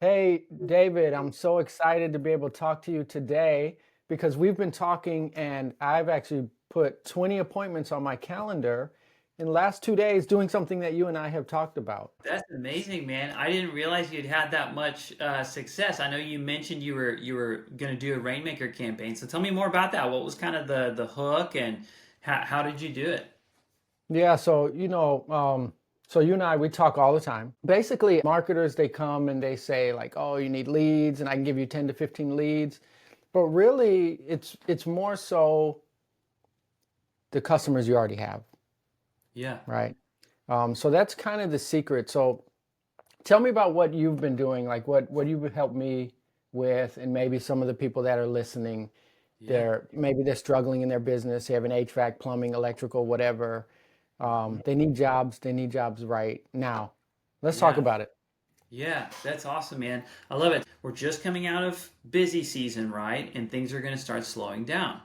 Hey, David, I'm so excited to be able to talk to you today because we've been talking and I've actually put 20 appointments on my calendar in the last 2 days doing something that you and I have talked about. That's amazing, man. I didn't realize you'd had that much success. I know you mentioned you were going to do a Rainmaker campaign. So tell me more about that. What was kind of the hook and how did you do it? Yeah, so you and I, we talk all the time. Basically, marketers, they come and they say like, oh, you need leads and I can give you 10 to 15 leads. But really, it's more so the customers you already have, Yeah. right? So that's kind of the secret. So tell me about what you've been doing, like what you've helped me with, and maybe some of the people that are listening, Yeah. they're struggling in their business. They have an HVAC, plumbing, electrical, whatever. They need jobs right now. Let's talk Yeah. about it. Yeah, that's awesome, man. I love it. We're just coming out of busy season, right? And things are going to start slowing down.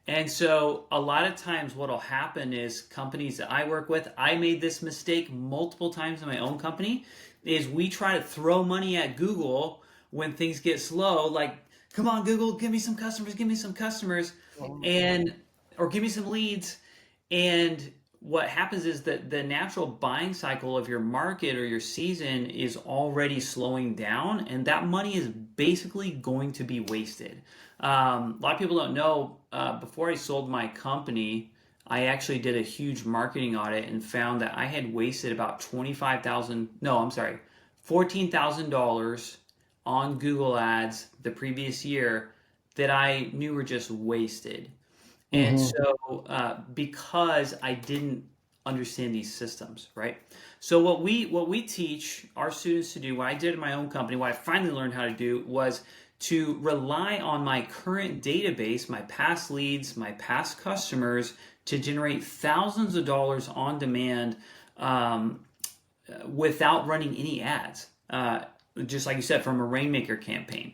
And so a lot of times what'll happen is companies that I work with, I made this mistake multiple times in my own company, is we try to throw money at Google when things get slow, like, come on, Google, give me some customers, and or give me some leads. And what happens is that the natural buying cycle of your market or your season is already slowing down, and that money is basically going to be wasted. A lot of people don't know. Before I sold my company, I actually did a huge marketing audit and found that I had wasted about 25,000. No, I'm sorry, $14,000 on Google Ads the previous year that I knew were just wasted. And Hmm. so, because I didn't understand these systems, right? So what we teach our students to do, what I did in my own company, what I finally learned how to do was to rely on my current database, my past leads, my past customers, to generate thousands of dollars on demand um, without running any ads. Just like you said, from a Rainmaker campaign.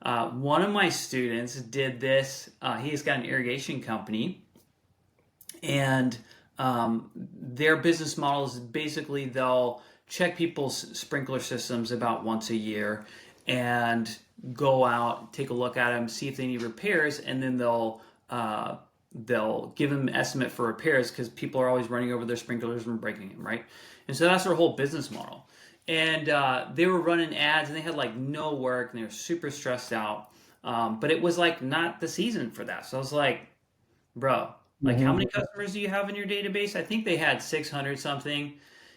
One of my students did this. He's got an irrigation company, and their business model is basically they'll check people's sprinkler systems about once a year and go out, take a look at them, see if they need repairs, and then they'll give them an estimate for repairs because people are always running over their sprinklers and breaking them, right? And so that's their whole business model. And they were running ads and they had like no work and they were super stressed out. But it was like not the season for that. So I was like, bro, like how Hmm. many customers do you have in your database? I think they had 600 something.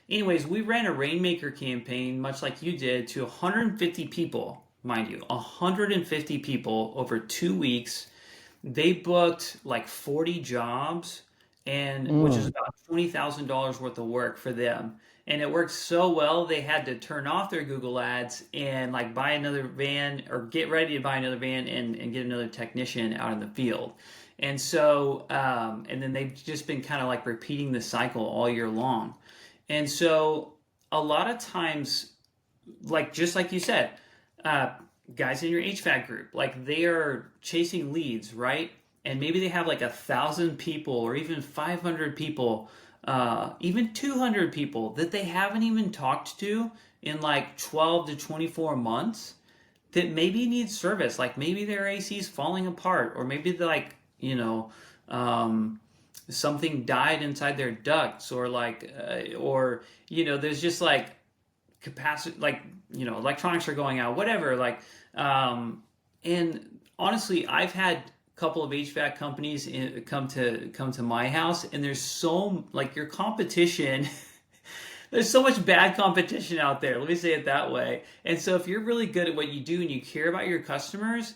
Anyways, we ran a Rainmaker campaign, much like you did, to 150 people, mind you, 150 people over 2 weeks. They booked like 40 jobs, and which is Mm. about $20,000 worth of work for them. And it worked so well, they had to turn off their Google ads and like buy another van or get ready to buy another van and get another technician out in the field. And so, and then they've just been kind of like repeating the cycle all year long. And so, a lot of times, like just like you said, uh, guys in your HVAC group, like they are chasing leads, right? And maybe they have like 1,000 people or even 500 people, even 200 people that they haven't even talked to in like 12 to 24 months that maybe need service. Like maybe their AC is falling apart, or maybe they're like, um, something died inside their ducts, or like, or, there's just like capacity, like electronics are going out, whatever, like and honestly I've had a couple of HVAC companies come to my house, and there's so like your competition there's so much bad competition out there, let me say it that way. And so if you're really good at what you do and you care about your customers,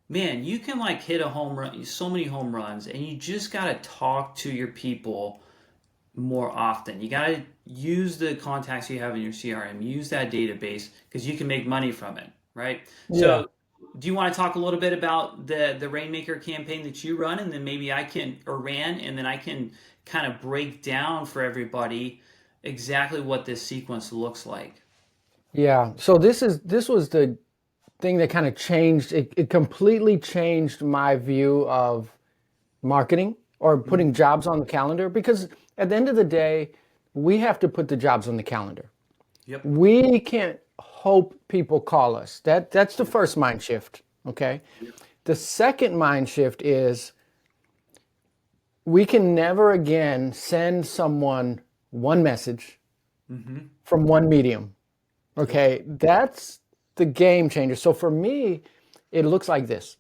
man, you can like hit a home run, so many home runs, and you just got to talk to your people more often. You got to use the contacts you have in your CRM, use that database because you can make money from it, right? Yeah. So, do you want to talk a little bit about the Rainmaker campaign that you run, and then maybe I can or ran, and then I can kind of break down for everybody exactly what this sequence looks like. Yeah. So this was the thing that kind of changed it completely changed my view of marketing or putting Mhm. jobs on the calendar because at the end of the day, we have to put the jobs on the calendar. Yep. We can't hope people call us. That's the first mind shift. Okay. The second mind shift is we can never again send someone one message from one medium. Okay. That's the game changer. So for me, it looks like this.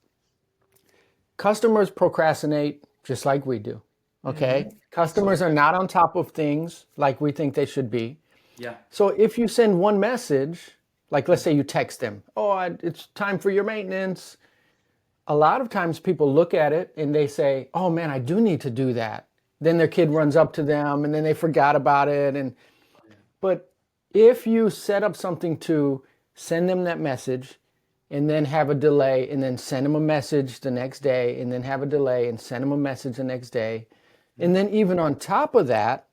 Customers procrastinate just like we do. Okay. Customers are not on top of things like we think they should be. Yeah. So if you send one message, like let's say you text them, it's time for your maintenance. A lot of times people look at it and they say, oh man, I do need to do that. Then their kid runs up to them and then they forgot about it. But if you set up something to send them that message and then have a delay and then send them a message the next day and then have a delay and send them a message the next day. And then even on top of that,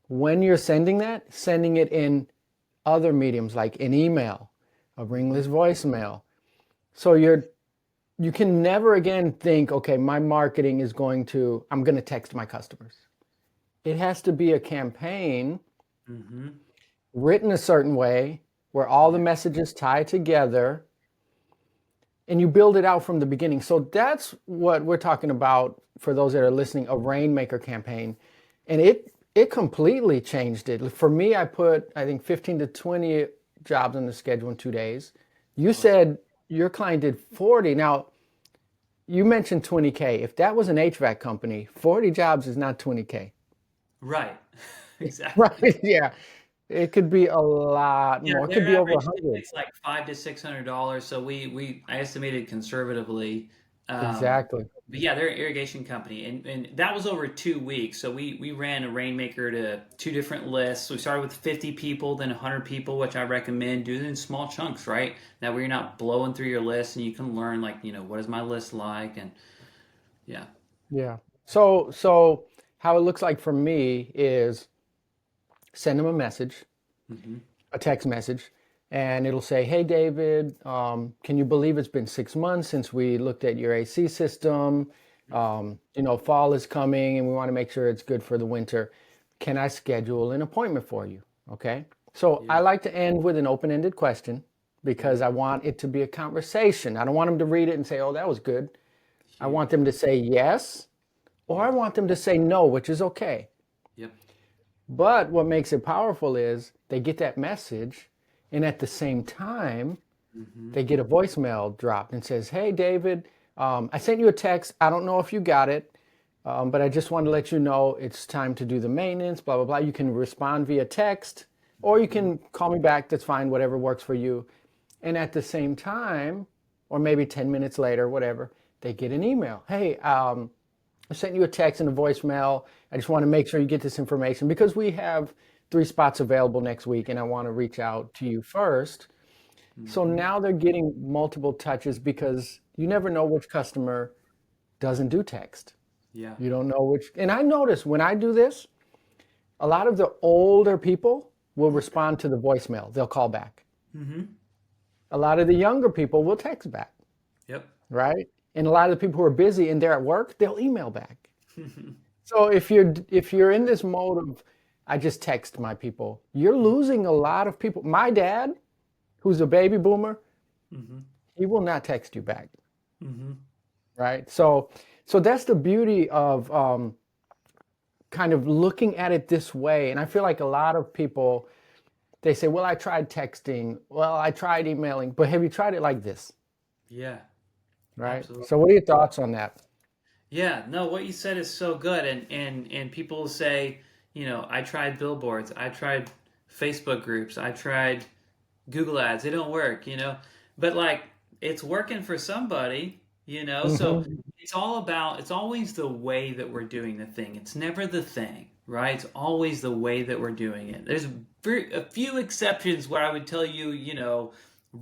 when you're sending it in other mediums like an email, a ringless voicemail. So you can never again think, okay, my marketing is I'm going to text my customers. It has to be a campaign written a certain way where all the messages tie together and you build it out from the beginning. So that's what we're talking about for those that are listening, a Rainmaker campaign. And it completely changed it. For me, I put, I think, 15 to 20 jobs on the schedule in 2 days. You said your client did 40. Now, you mentioned 20K. If that was an HVAC company, 40 jobs is not 20K. Right. Exactly. Right, yeah. It could be a lot more. It could Their be over average 100. it's like $500 to $600. So I estimated conservatively. Exactly. But yeah, they're an irrigation company, and that was over 2 weeks. So we ran a Rainmaker to 2 different lists. We started with 50 people, then 100 people, which I recommend doing in small chunks, right? That way you're not blowing through your list, and you can learn what is my list like, and yeah. Yeah. So how it looks like for me is send them a message, a text message, and it'll say, hey, David, can you believe it's been 6 months since we looked at your AC system? Fall is coming and we want to make sure it's good for the winter. Can I schedule an appointment for you? Okay. So I like to end with an open-ended question because I want it to be a conversation. I don't want them to read it and say, oh, that was good. I want them to say yes, or I want them to say no, which is okay. Yep. But what makes it powerful is they get that message, and at the same time, they get a voicemail dropped and says, hey, David, I sent you a text. I don't know if you got it, but I just wanted to let you know it's time to do the maintenance, blah, blah, blah. You can respond via text, or you can call me back. That's fine, whatever works for you. And at the same time, or maybe 10 minutes later, whatever, they get an email. Hey, I sent you a text and a voicemail. I just want to make sure you get this information because we have 3 spots available next week and I want to reach out to you first. So now they're getting multiple touches because you never know which customer doesn't do text. Yeah. You don't know which. And I notice when I do this, a lot of the older people will respond to the voicemail. They'll call back. A lot of the younger people will text back. Yep. Right? And a lot of the people who are busy and they're at work, they'll email back. So if you're in this mode of, I just text my people, you're losing a lot of people. My dad, who's a baby boomer, he will not text you back. Right? So that's the beauty of kind of looking at it this way. And I feel like a lot of people, they say, well, I tried texting. Well, I tried emailing. But have you tried it like this? Yeah. Right? Absolutely. So what are your thoughts on that? Yeah, no, what you said is so good. And people say, I tried billboards, I tried Facebook groups, I tried Google ads. They don't work, but it's working for somebody, so it's always the way that we're doing the thing. It's never the thing, right? It's always the way that we're doing it. There's a few exceptions where I would tell you,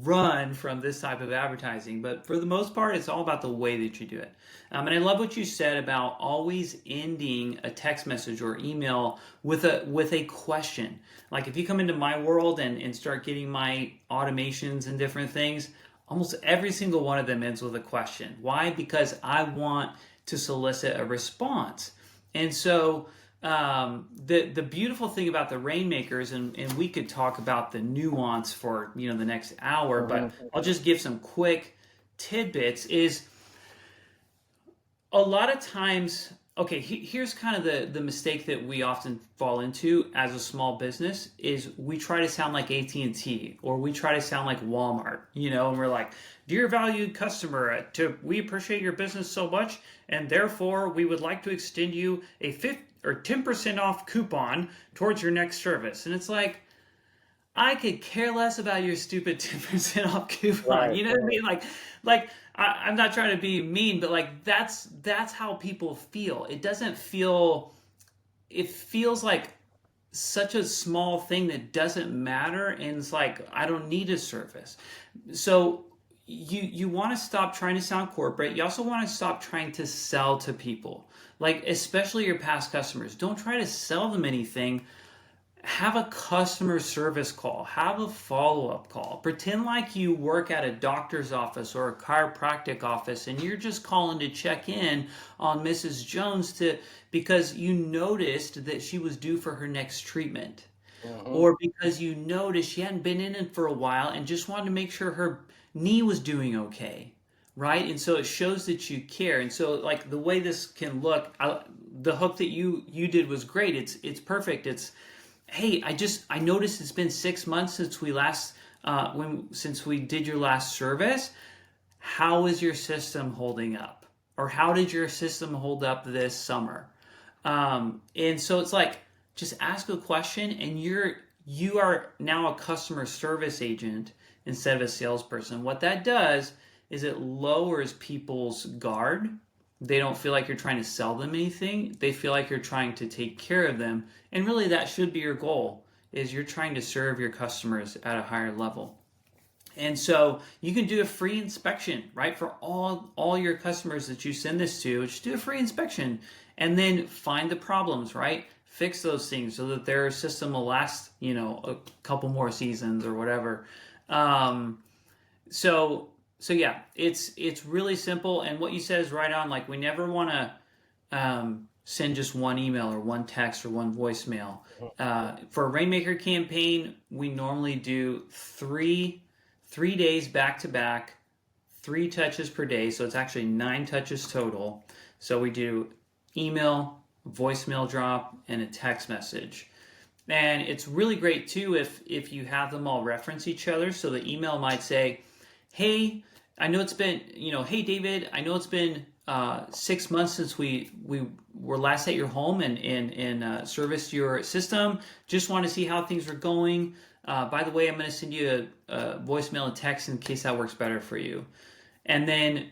run from this type of advertising, but for the most part, it's all about the way that you do it. And I love what you said about always ending a text message or email with a question. Like if you come into my world and start getting my automations and different things, almost every single one of them ends with a question. Why? Because I want to solicit a response. And so The beautiful thing about the rainmakers, and we could talk about the nuance for the next hour, but I'll just give some quick tidbits. Is a lot of times, okay, here's kind of the mistake that we often fall into as a small business is we try to sound like AT&T, or we try to sound like Walmart, and we're like, dear valued customer, we appreciate your business so much, and therefore we would like to extend you a 10% off coupon towards your next service. And it's like, I could care less about your stupid 10% off coupon. Right, You know what I mean? I'm not trying to be mean, but like that's how people feel. It feels like such a small thing that doesn't matter, and it's like, I don't need a service. So you want to stop trying to sound corporate. You also want to stop trying to sell to people. Like, especially your past customers. Don't try to sell them anything. Have a customer service call, have a follow-up call. Pretend like you work at a doctor's office or a chiropractic office, and you're just calling to check in on Mrs. Jones because you noticed that she was due for her next treatment. Or because you noticed she hadn't been in it for a while and just wanted to make sure her knee was doing okay, right? And so it shows that you care. And so, like, the way this can look, the hook that you did was great. It's perfect. It's, hey, I noticed it's been 6 months since we did your last service. How is your system holding up? Or how did your system hold up this summer? And so it's like, just ask a question, and you are now a customer service agent instead of a salesperson. What that does is it lowers people's guard. They don't feel like you're trying to sell them anything. They feel like you're trying to take care of them. And really, that should be your goal, is you're trying to serve your customers at a higher level. And so you can do a free inspection, right? For all your customers that you send this to, just do a free inspection and then find the problems, right? Fix those things so that their system will last, a couple more seasons or whatever. So yeah, it's really simple. And what you said is right on. Like, we never want to send just one email or one text or one voicemail. For a Rainmaker campaign, we normally do three days back to back, 3 touches per day. So it's actually 9 touches total. So we do email, voicemail drop, and a text message. And it's really great too if you have them all reference each other. So the email might say, hey, I know it's been, hey David, I know it's been 6 months since we were last at your home and serviced your system. Just want to see how things are going. By the way, I'm going to send you a voicemail and text in case that works better for you. And then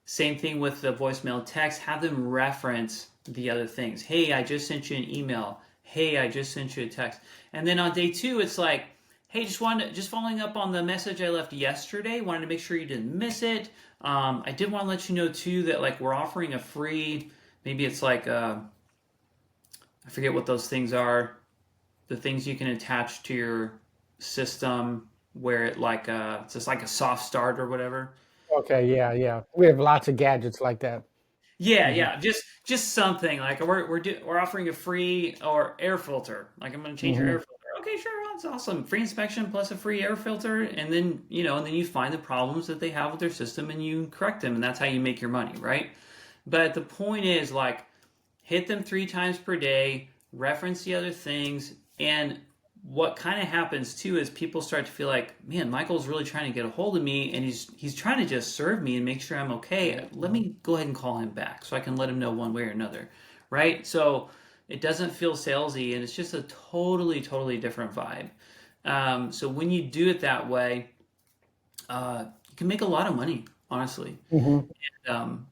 same thing with the voicemail and text, have them reference the other things. Hey, I just sent you an email. Hey, I just sent you a text. And then on day 2, it's like, hey, just following up on the message I left yesterday. Wanted to make sure you didn't miss it. I did want to let you know too that, like, we're offering a free, maybe it's like I forget what those things are. The things you can attach to your system where it's just like a soft start or whatever. Okay, yeah. We have lots of gadgets like that. Yeah. Just something like we're offering a free or air filter. Like, I'm going to change your air filter. Okay, sure, that's awesome. Free inspection plus a free air filter, and then you find the problems that they have with their system and you correct them, and that's how you make your money, right? But the point is, like, hit them 3 times per day, reference the other things, and what kind of happens too is people start to feel like, man, Michael's really trying to get a hold of me, and he's trying to just serve me and make sure I'm okay. Let me go ahead and call him back so I can let him know one way or another, right? So it doesn't feel salesy, and it's just a totally different vibe. So when you do it that way, you can make a lot of money, honestly. And,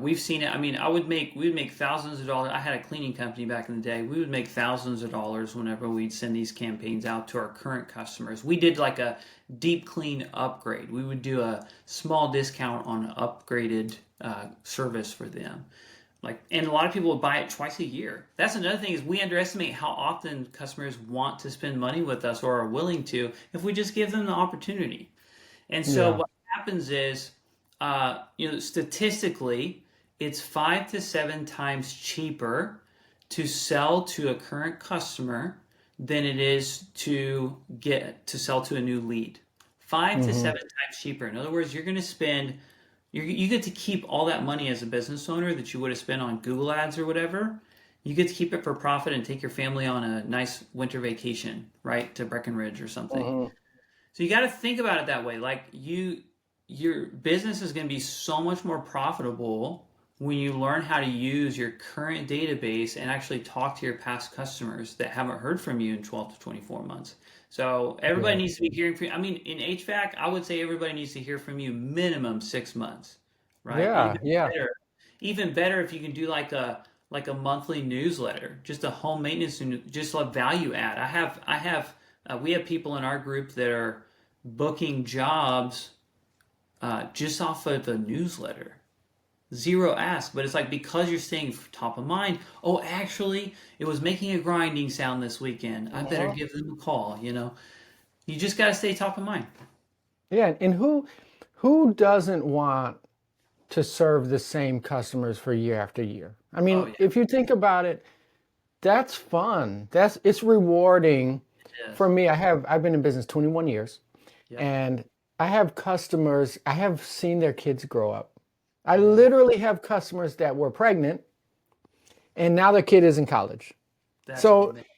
we've seen it. I mean, we would make thousands of dollars. I had a cleaning company back in the day. We would make thousands of dollars whenever we'd send these campaigns out to our current customers. We did like a deep clean upgrade. We would do a small discount on upgraded service for them. And a lot of people would buy it twice a year. That's another thing, is we underestimate how often customers want to spend money with us or are willing to if we just give them the opportunity. And so what happens is, statistically, it's 5 to 7 times cheaper to sell to a current customer than it is to sell to a new lead. 5 to 7 times cheaper. In other words, you're going to spend, you get to keep all that money as a business owner that you would have spent on Google ads or whatever. You get to keep it for profit and take your family on a nice winter vacation, right, to Breckenridge or something. So you got to think about it that way. Like your business is going to be so much more profitable when you learn how to use your current database and actually talk to your past customers that haven't heard from you in 12 to 24 months. So everybody needs to be hearing from you. I mean, in HVAC, I would say everybody needs to hear from you minimum 6 months, right? Yeah. Even better if you can do like a monthly newsletter, just a home maintenance, just a value add. We have people in our group that are booking jobs just off of the newsletter. Zero ask, but it's like because you're staying top of mind. Oh, actually, it was making a grinding sound this weekend. I better give them a call. You just got to stay top of mind. Yeah, and who doesn't want to serve the same customers for year after year? I mean, if you think about it, that's fun. It's rewarding. Yes. For me, I've been in business 21 years, Yep. and I have customers, I have seen their kids grow up. I literally have customers that were pregnant and now their kid is in college. That's So amazing.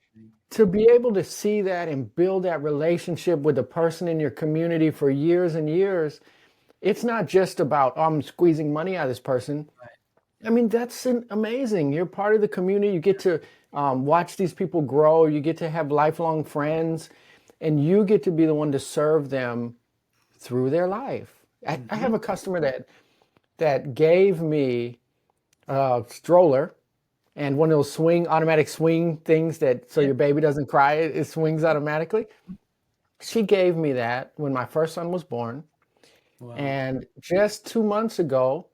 to be able to see that and build that relationship with the person in your community for years and years, it's not just about, oh, I'm squeezing money out of this person. Right. I mean, that's amazing. You're part of the community. You get to watch these people grow. You get to have lifelong friends, and you get to be the one to serve them through their life. I have a customer that gave me a stroller and one of those automatic swing things so your baby doesn't cry, it swings automatically. She gave me that when my first son was born. Wow. And just 2 months ago,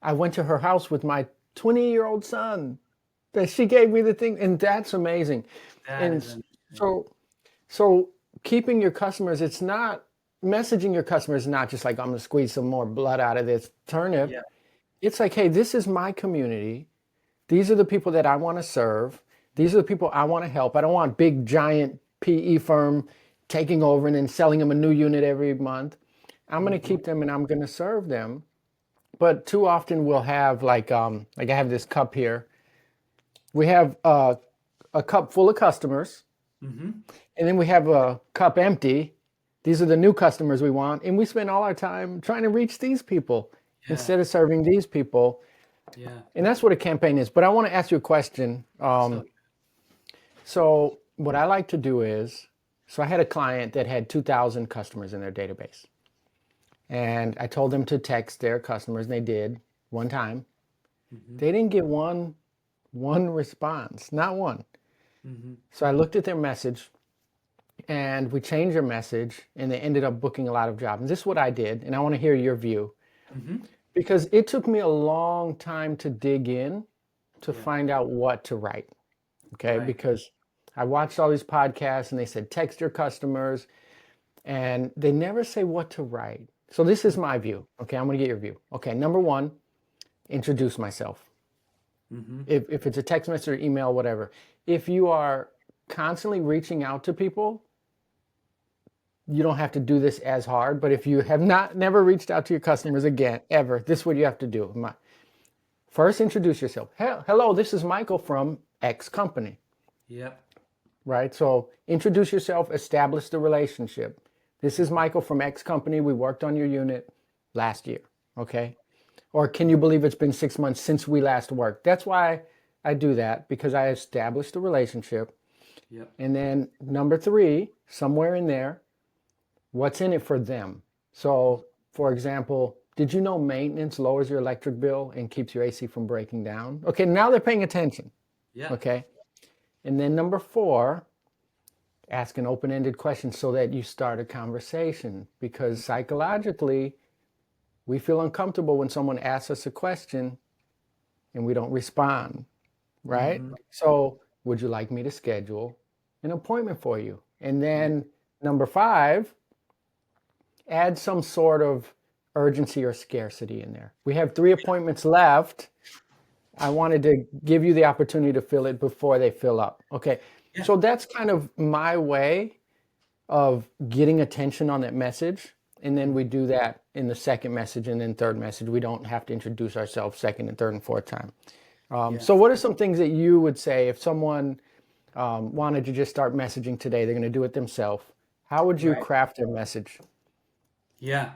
I went to her house with my 20-year-old son. That she gave me the thing, and that's amazing. That is And so keeping your customers, it's not messaging your customers, not just like I'm gonna squeeze some more blood out of this turnip. Yeah. It's like, hey, this is my community. These are the people that I want to serve. These are the people I want to help. I don't want big giant PE firm taking over and then selling them a new unit every month. I'm going to keep them and I'm going to serve them. But too often we'll have like I have this cup here. We have a cup full of customers, and then we have a cup empty. These are the new customers we want, and we spend all our time trying to reach these people instead of serving these people. Yeah. And that's what a campaign is. But I want to ask you a question. So what I like to do is, I had a client that had 2,000 customers in their database. And I told them to text their customers, and they did one time. They didn't get one response, not one. So I looked at their message, and we changed their message, and they ended up booking a lot of jobs. And this is what I did, and I want to hear your view. Because it took me a long time to dig in to find out what to write. Okay. Right. Because I watched all these podcasts and they said, text your customers, and they never say what to write. So this is my view. Okay. I'm going to get your view. Okay. Number one, introduce myself. If it's a text message or email, whatever, if you are constantly reaching out to people, you don't have to do this as hard, but if you have never reached out to your customers again, ever, this is what you have to do. First, introduce yourself. Hello, this is Michael from X company. Yep. Right? So introduce yourself, establish the relationship. This is Michael from X company. We worked on your unit last year. Okay? Or can you believe it's been 6 months since we last worked? That's why I do that, because I established the relationship. Yep. And then number 3, somewhere in there, what's in it for them? So, for example, did you know maintenance lowers your electric bill and keeps your AC from breaking down? Okay, now they're paying attention. Yeah. Okay. And then number 4, ask an open-ended question so that you start a conversation, because psychologically, we feel uncomfortable when someone asks us a question and we don't respond, right? So, would you like me to schedule an appointment for you? And then number 5, add some sort of urgency or scarcity in there. We have 3 appointments left. I wanted to give you the opportunity to fill it before they fill up. Okay. Yeah. So that's kind of my way of getting attention on that message. And then we do that in the second message and then third message. We don't have to introduce ourselves second and third and fourth time. Yeah. So what are some things that you would say if someone wanted to just start messaging today, they're going to do it themselves? How would you Right. craft their message? Yeah.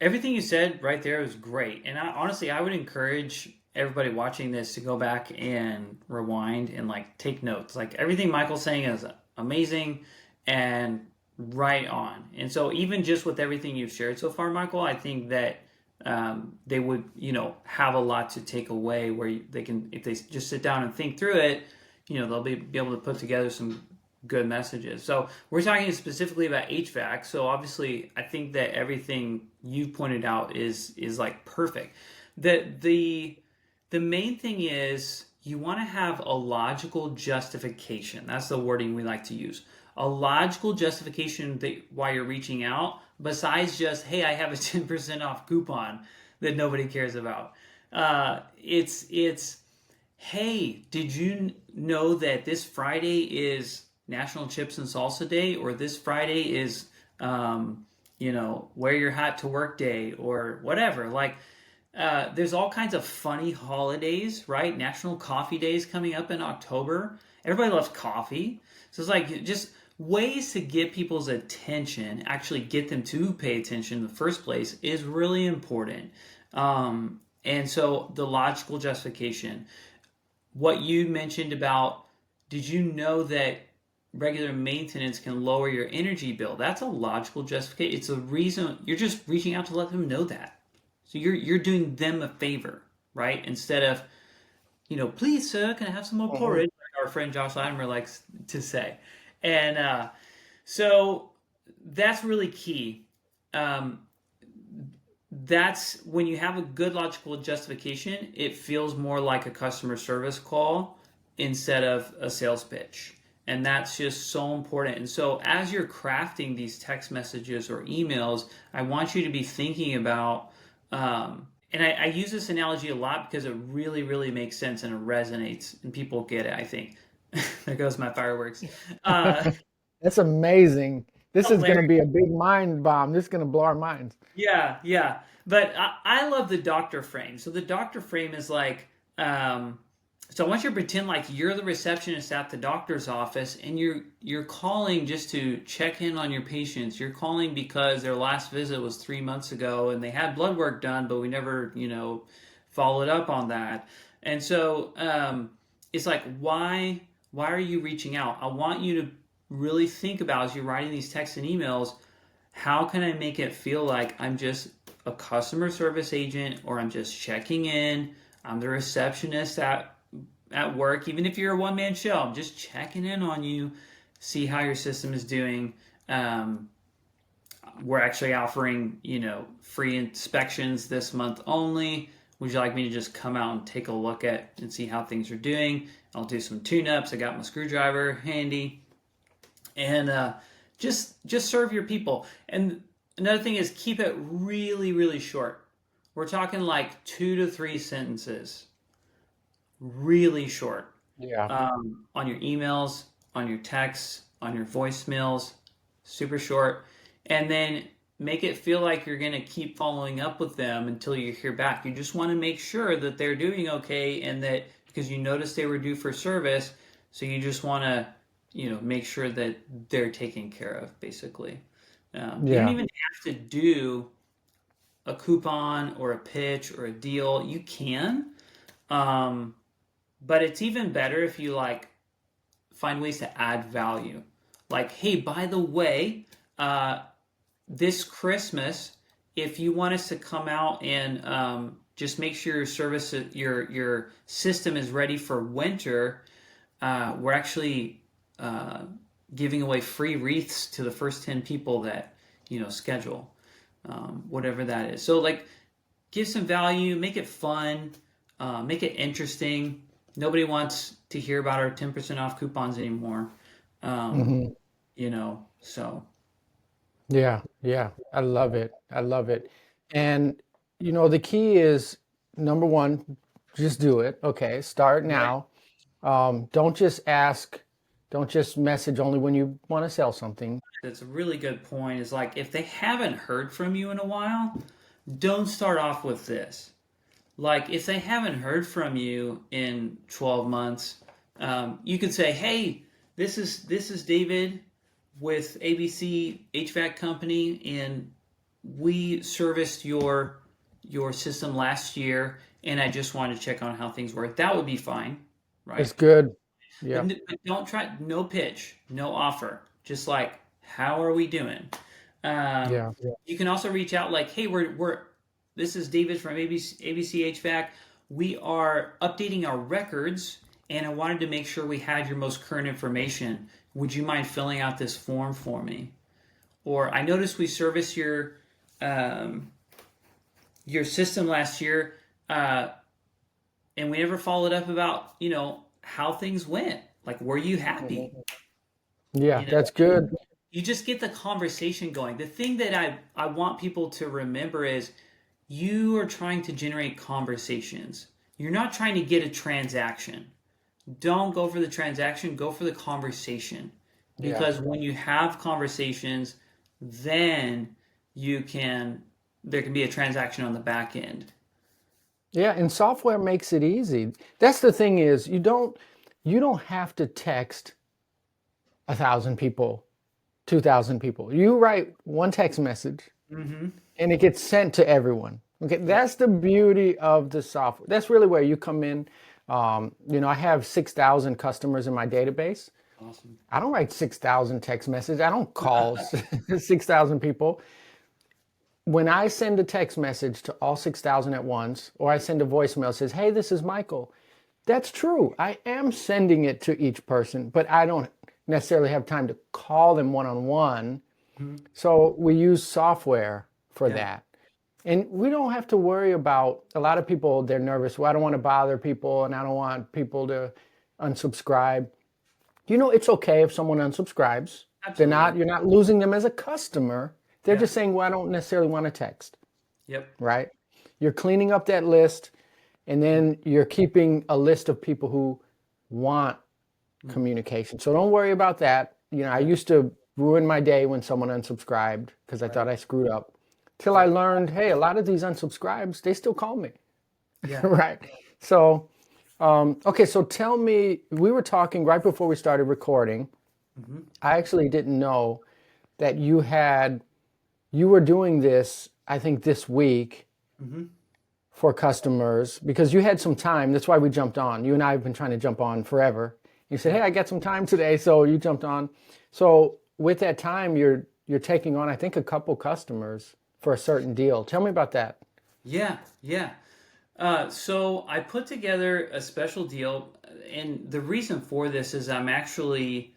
Everything you said right there was great. And honestly, I would encourage everybody watching this to go back and rewind and like take notes. Like everything Michael's saying is amazing and right on. And so even just with everything you've shared so far, Michael, I think that they would, have a lot to take away where they can, if they just sit down and think through it, they'll be able to put together some good messages. So we're talking specifically about HVAC. So obviously, I think that everything you pointed out is like perfect. The main thing is you want to have a logical justification. That's the wording we like to use. A logical justification that why you're reaching out, besides just, hey, I have a 10% off coupon that nobody cares about. It's hey, did you know that this Friday is National Chips and Salsa Day, or this Friday is, wear your hat to work day, or whatever. Like, there's all kinds of funny holidays, right? National Coffee Day is coming up in October. Everybody loves coffee. So it's like just ways to get people's attention, actually get them to pay attention in the first place is really important. And so the logical justification, what you mentioned about, did you know that regular maintenance can lower your energy bill? That's a logical justification. It's a reason you're just reaching out to let them know that. So you're doing them a favor, right? Instead of, please, sir, can I have some more porridge? Like our friend Josh Latimer likes to say. And so that's really key. That's when you have a good logical justification, it feels more like a customer service call instead of a sales pitch. And that's just so important. And so as you're crafting these text messages or emails, I want you to be thinking about, and I use this analogy a lot because it really, really makes sense and it resonates and people get it, I think. There goes my fireworks. That's amazing. This is going to Hilarious. be a big mind bomb. This is going to blow our minds. Yeah, yeah. But I love the doctor frame. So the doctor frame is like, so I want you to pretend like you're the receptionist at the doctor's office and you're calling just to check in on your patients. You're calling because their last visit was 3 months ago and they had blood work done, but we never, followed up on that. And so it's like, why are you reaching out? I want you to really think about as you're writing these texts and emails, how can I make it feel like I'm just a customer service agent or I'm just checking in? I'm the receptionist at work. Even if you're a one-man show, I'm just checking in on you, see how your system is doing. We're actually offering, free inspections this month only. Would you like me to just come out and take a look at and see how things are doing? I'll do some tune-ups. I got my screwdriver handy. And just serve your people. And another thing is keep it really, really short. We're talking like 2 to 3 sentences. Really short. Yeah. On your emails, on your texts, on your voicemails, super short. And then make it feel like you're going to keep following up with them until you hear back. You just want to make sure that they're doing okay and that because you noticed they were due for service, so you just want to make sure that they're taken care of, basically. You don't Yeah. even have to do a coupon or a pitch or a deal. You can, but it's even better if you find ways to add value. Like, hey, by the way, this Christmas, if you want us to come out and just make sure your system is ready for winter, we're actually giving away free wreaths to the first 10 people that schedule, whatever that is. So give some value, make it fun, make it interesting. Nobody wants to hear about our 10% off coupons anymore. So Yeah, yeah. I love it. I love it. And the key is number one, Just do it. Okay, start Right. now. Don't just ask, don't just message only when you want to sell something. That's a really good point. Is like if they haven't heard from you in a while, don't start off with this. Like if they haven't heard from you in 12 months, you could say, "Hey, this is David with ABC HVAC company, and we serviced your system last year, and I just wanted to check on how things work." That would be fine, It's right? good. But, Yeah. but don't try, no pitch, no offer. Just like, how are we doing? Yeah. You can also reach out like, hey, this is David from ABC HVAC. We are updating our records, and I wanted to make sure we had your most current information. Would you mind filling out this form for me? Or I noticed we serviced um, your system last year, and we never followed up about how things went. Like, were you happy? Yeah, You know, that's good. you just get the conversation going. The thing that I want people to remember is you are trying to generate conversations. You're not trying to get a transaction. Don't go for the transaction, go for the conversation. Yeah. Because when you have conversations, then there can be a transaction on the back end. Yeah, and software makes it easy. That's the thing is you don't have to text 1,000 people, 2,000 people. You write one text message Mm-hmm. and it gets sent to everyone. Okay, Yep. that's the beauty of the software. That's really where you come in. I have 6,000 customers in my database. Awesome. I don't write 6,000 text messages. I don't call 6,000 people. When I send a text message to all 6,000 at once, or I send a voicemail that says, "Hey, this is Michael," that's true. I am sending it to each person, but I don't necessarily have time to call them one on one. Mhm. So we use software for Yeah. that. And we don't have to worry about a lot of people, they're nervous. Well, I don't want to bother people and I don't want people to unsubscribe. It's okay if someone unsubscribes. Absolutely. You're not losing them as a customer. They're Yeah. just saying, well, I don't necessarily want to text, Yep. right? You're cleaning up that list and then you're keeping a list of people who want Mm. communication. So don't worry about that. I Yeah. used to ruin my day when someone unsubscribed because I thought Right. I screwed up. Till I Yep. learned, hey, a lot of these unsubscribes, they still call me, Yeah. right? So, okay, so tell me, we were talking right before we started recording. Hmm. I actually didn't know that you were doing this, I think this week Hmm. for customers because you had some time. That's why we jumped on. You and I have been trying to jump on forever. You said, Yeah. "Hey, I got some time today," so you jumped on. So with that time, you're taking on, I think, a couple customers for a certain deal. Tell me about that. Yeah. Yeah. So I put together a special deal, and the reason for this is I'm actually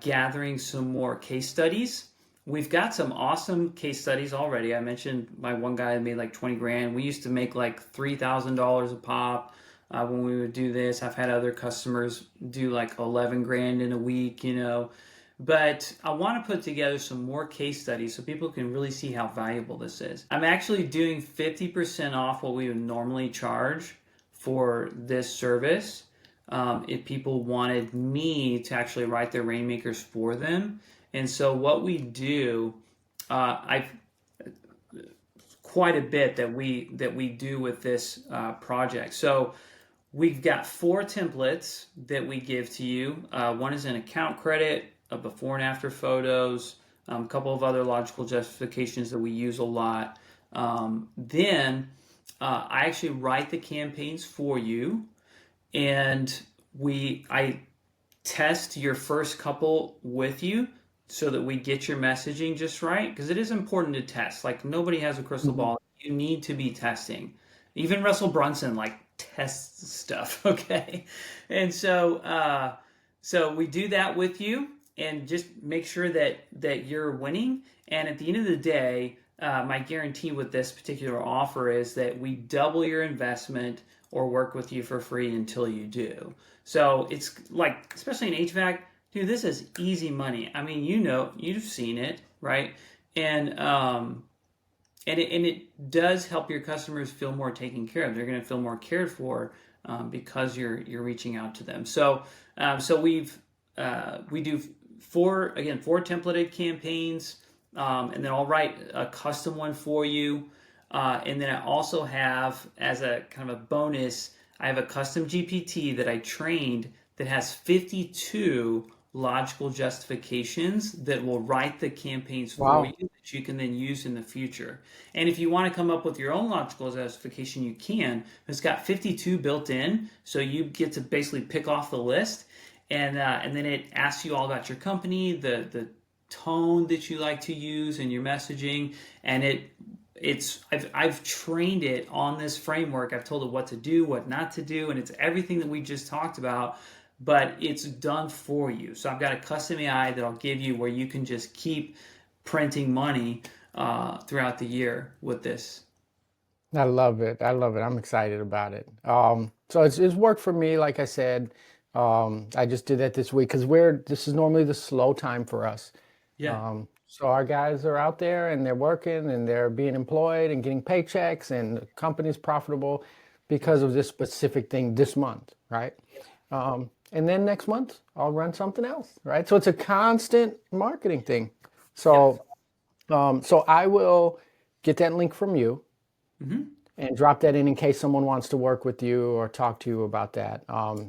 gathering some more case studies. We've got some awesome case studies already. I mentioned my one guy that made like 20 grand. We used to make like $3,000 a pop when we would do this. I've had other customers do like 11 grand in a week. But I want to put together some more case studies so people can really see how valuable this is. I'm actually doing 50% off what we would normally charge for this service. If people wanted me to actually write their rainmakers for them. And so what we do, I've quite a bit that we do with this project. So we've got 4 templates that we give to you. One is an account credit, a before and after photos, a couple of other logical justifications that we use a lot. Then I actually write the campaigns for you, and I test your first couple with you so that we get your messaging just right, because it is important to test. Like, nobody has a crystal Mhm. ball. You need to be testing. Even Russell Brunson like tests stuff. Okay. And so we do that with you, and just make sure that you're winning. And at the end of the day, my guarantee with this particular offer is that we double your investment or work with you for free until you do. So it's like, especially in HVAC, dude, this is easy money. I mean, you've seen it, right? And And it does help your customers feel more taken care of. They're going to feel more cared for because you're reaching out to them. So we do four templated campaigns, and then I'll write a custom one for you. And then I also have, as a kind of a bonus, I have a custom GPT that I trained that has 52 logical justifications that will write the campaigns for Wow. you that you can then use in the future. And if you want to come up with your own logical justification, you can. It's got 52 built in, so you get to basically pick off the list, and then it asks you all about your company, the tone that you like to use in your messaging, and I've trained it on this framework. I've told it what to do, what not to do, and it's everything that we just talked about, but it's done for you. So I've got a custom AI that I'll give you where you can just keep printing money throughout the year with this. I love it. I love it. I'm excited about it. So it's worked for me. Like I said, I just did that this week because this is normally the slow time for us. Yeah. So our guys are out there and they're working and they're being employed and getting paychecks and the company's profitable because of this specific thing this month, right? And then next month I'll run something else, right? So it's a constant marketing thing. Yep. So so I will get that link from you Hmm. and drop that in case someone wants to work with you or talk to you about that.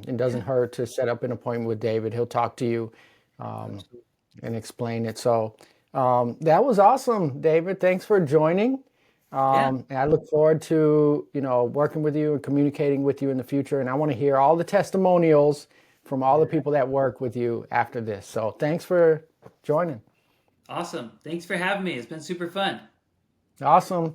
It doesn't Yeah. hurt to set up an appointment with David. He'll talk to you um, Absolutely. and explain it. So that was awesome, David. Thanks for joining. Yeah. And I look forward to working with you and communicating with you in the future. And I want to hear all the testimonials from all the Yeah. people that work with you after this. So thanks for joining. Awesome. Thanks for having me. It's been super fun. Awesome.